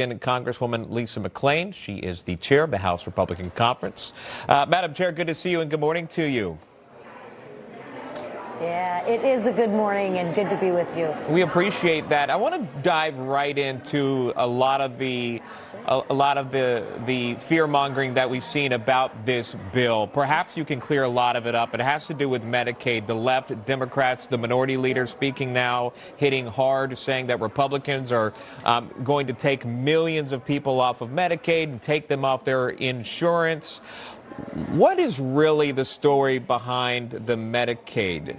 Congresswoman Lisa McClain. She is the chair of the House Republican Conference. Madam Chair, good to see you and good morning to you. Yeah, it is a good morning and good to be with you. We appreciate that. I want to dive right into a lot of the fear mongering that we've seen about this bill. Perhaps you can clear a lot of it up. It has to do with Medicaid. The left, Democrats, the minority leader speaking now, hitting hard, saying that Republicans are going to take millions of people off of Medicaid and take them off their insurance. What is really the story behind the Medicaid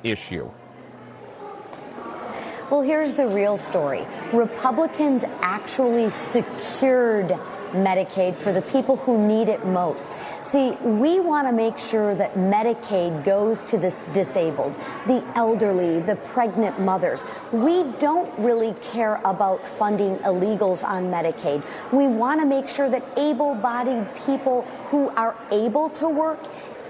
issue? Well, here's the real story. Republicans actually secured Medicaid for the people who need it most. See, we want to make sure that Medicaid goes to the disabled, the elderly, the pregnant mothers. We don't really care about funding illegals on Medicaid. We want to make sure that able-bodied people who are able to work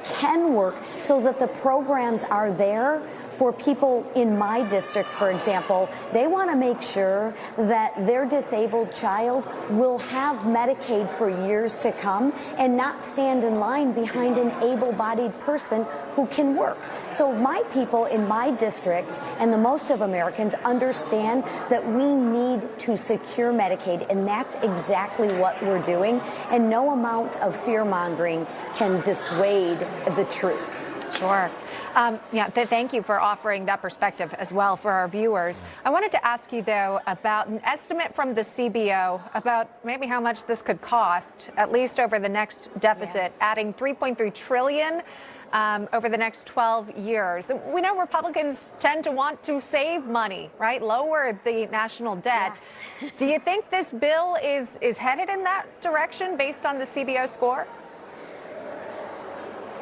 can work so that the programs are there for people in my district, for example. They want to make sure that their disabled child will have Medicaid for years to come and not stand in line behind an able-bodied person who can work. So my people in my district and the most of Americans understand that we need to secure Medicaid, and that's exactly what we're doing. And no amount of fear-mongering can dissuade the truth. Sure. Thank you for offering that perspective as well for our viewers. I wanted to ask you, though, about an estimate from the CBO about maybe how much this could cost, at least over the next deficit, adding $3.3 trillion over the next 12 years. We know Republicans tend to want to save money, right? Lower the national debt. Yeah. Do you think this bill is headed in that direction based on the CBO score?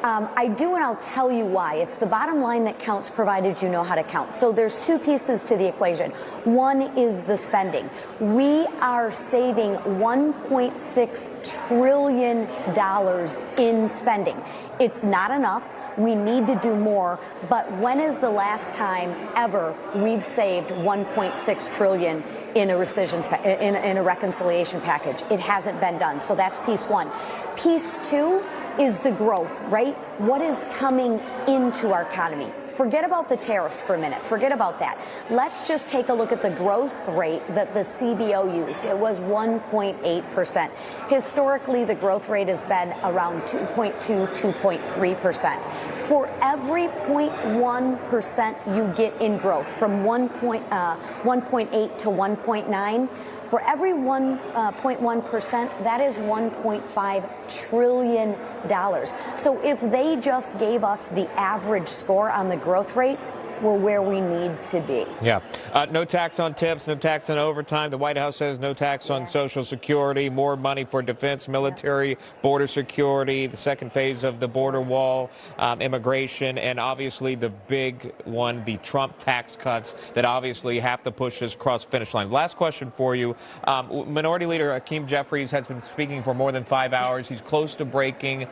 I do, and I'll tell you why. It's the bottom line that counts, provided you know how to count. So there's two pieces to the equation. One is the spending. We are saving $1.6 trillion in spending. It's not enough. We need to do more. But when is the last time ever we've saved $1.6 trillion in a in a reconciliation package? It hasn't been done. So that's piece one. Piece two is the growth, right? What is coming into our economy? Forget about the tariffs for a minute. Forget about that. Let's just take a look at the growth rate that the CBO used. It was 1.8%. Historically, the growth rate has been around 2.2, 2.3%. For every 0.1% you get in growth, from 1.8 to 1.9, for every 1.1%, that is $1.5 trillion. So if they just gave us the average score on the growth rates, we're where we need to be. Yeah. No tax on tips, no tax on overtime. The White House says no tax on Social Security, more money for defense, military, border security, the second phase of the border wall, immigration, and obviously the big one, the Trump tax cuts that obviously have to push us across the finish line. Last question for you. Minority Leader Hakeem Jeffries has been speaking for more than 5 hours. He's close to breaking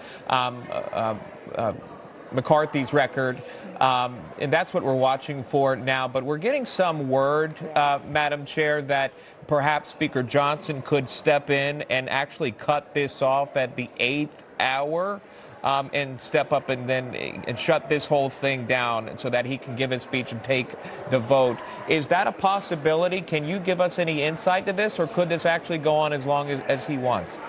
McCarthy's record, and that's what we're watching for now. But we're getting some word, Madam Chair, that perhaps Speaker Johnson could step in and actually cut this off at the 8th hour and step up and shut this whole thing down so that he can give his speech and take the vote. Is that a possibility? Can you give us any insight to this, or could this actually go on as long as he wants?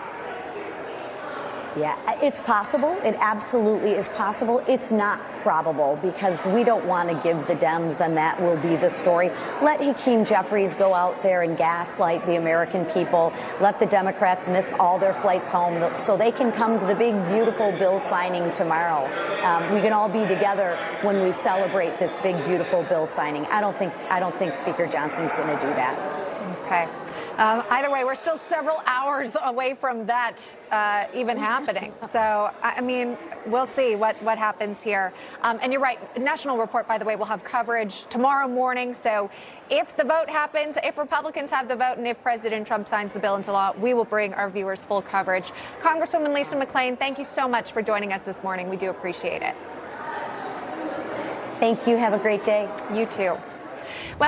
Yeah, it's possible. It absolutely is possible. It's not probable, because we don't want to give the Dems, then that will be the story. Let Hakeem Jeffries go out there and gaslight the American people. Let the Democrats miss all their flights home so they can come to the big, beautiful bill signing tomorrow. We can all be together when we celebrate this big, beautiful bill signing. I don't think Speaker Johnson's going to do that. Okay. Either way, we're still several hours away from that even happening. So, I mean, we'll see what happens here. And you're right. National Report, by the way, will have coverage tomorrow morning. So if the vote happens, if Republicans have the vote, and if President Trump signs the bill into law, we will bring our viewers full coverage. Congresswoman Lisa McClain, thank you so much for joining us this morning. We do appreciate it. Thank you. Have a great day. You too. Well.